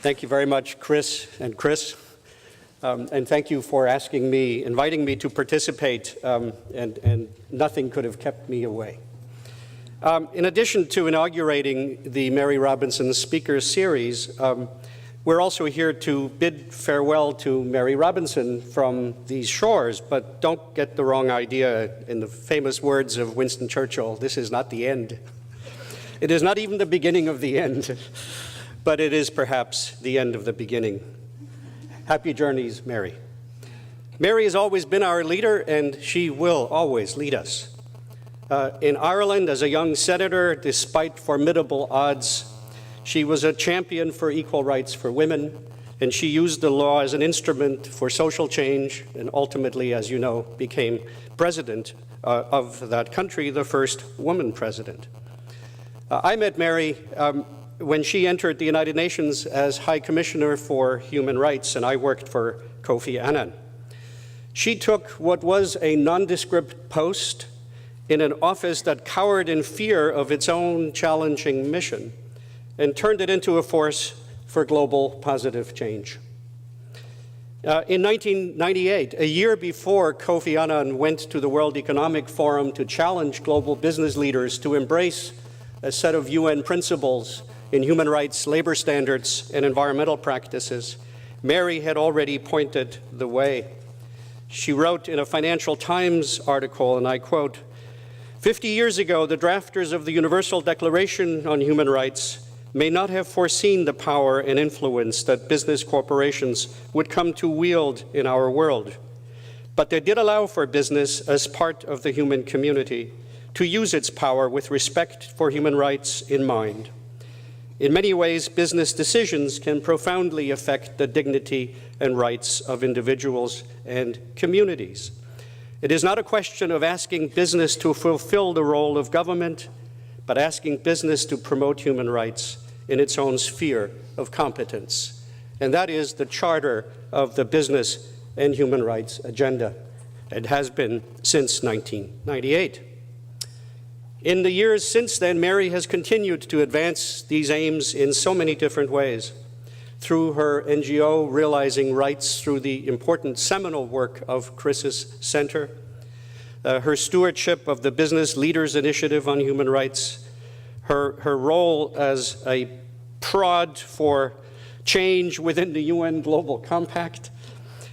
Thank you very much, Chris and Chris. And thank you for inviting me to participate, and nothing could have kept me away. In addition to inaugurating the Mary Robinson Speaker Series, we're also here to bid farewell to Mary Robinson from these shores, but don't get the wrong idea. In the famous words of Winston Churchill, this is not the end. It is not even the beginning of the end, but it is perhaps the end of the beginning. Happy journeys, Mary. Mary has always been our leader, and she will always lead us. In Ireland, as a young senator, despite formidable odds, she was a champion for equal rights for women, and she used the law as an instrument for social change, and ultimately, as you know, became president of that country, the first woman president. I met Mary when she entered the United Nations as High Commissioner for Human Rights, and I worked for Kofi Annan. She took what was a nondescript post in an office that cowered in fear of its own challenging mission and turned it into a force for global positive change. In 1998, a year before Kofi Annan went to the World Economic Forum to challenge global business leaders to embrace a set of UN principles in human rights, labor standards, and environmental practices, Mary had already pointed the way. She wrote in a Financial Times article, and I quote, "50 years ago, the drafters of the Universal Declaration on Human Rights may not have foreseen the power and influence that business corporations would come to wield in our world. But they did allow for business as part of the human community to use its power with respect for human rights in mind. In many ways, business decisions can profoundly affect the dignity and rights of individuals and communities. It is not a question of asking business to fulfill the role of government, but asking business to promote human rights in its own sphere of competence." And that is the charter of the business and human rights agenda. It has been since 1998. In the years since then, Mary has continued to advance these aims in so many different ways. Through her NGO, Realizing Rights, through the important seminal work of Chris's Center, her stewardship of the Business Leaders Initiative on Human Rights, her role as a prod for change within the UN Global Compact,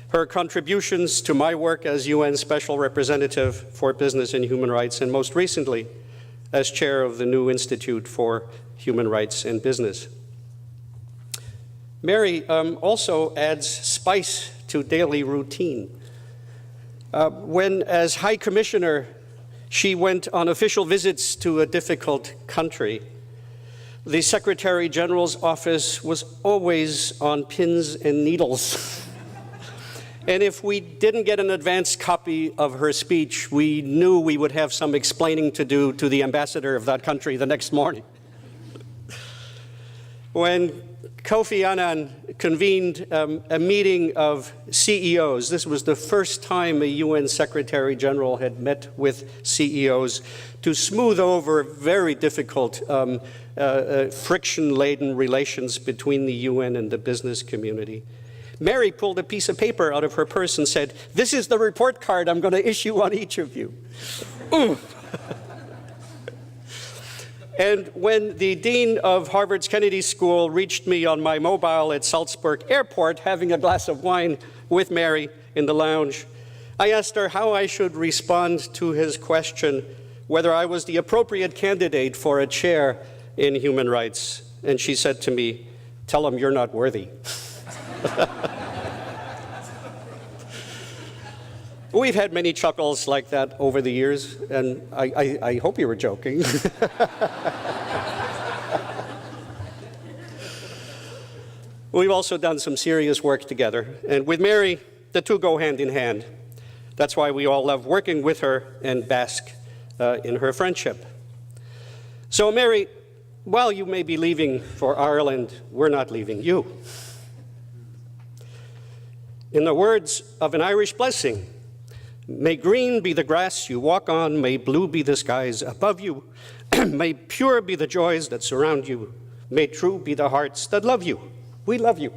her contributions to my work as UN Special Representative for Business and Human Rights, and most recently, as chair of the new Institute for Human Rights and Business. Mary also adds spice to daily routine. When, as High Commissioner, she went on official visits to a difficult country, the Secretary General's office was always on pins and needles. And if we didn't get an advance copy of her speech, we knew we would have some explaining to do to the ambassador of that country the next morning. When Kofi Annan convened a meeting of CEOs, this was the first time a UN Secretary General had met with CEOs to smooth over very difficult friction-laden relations between the UN and the business community. Mary pulled a piece of paper out of her purse and said, "This is the report card I'm going to issue on each of you." And when the dean of Harvard's Kennedy School reached me on my mobile at Salzburg Airport, having a glass of wine with Mary in the lounge, I asked her how I should respond to his question whether I was the appropriate candidate for a chair in human rights. And she said to me, "Tell him you're not worthy." We've had many chuckles like that over the years, and I hope you were joking. We've also done some serious work together, and with Mary, the two go hand in hand. That's why we all love working with her and bask in her friendship. So Mary, while you may be leaving for Ireland, we're not leaving you. In the words of an Irish blessing, may green be the grass you walk on, may blue be the skies above you, may pure be the joys that surround you, may true be the hearts that love you. We love you.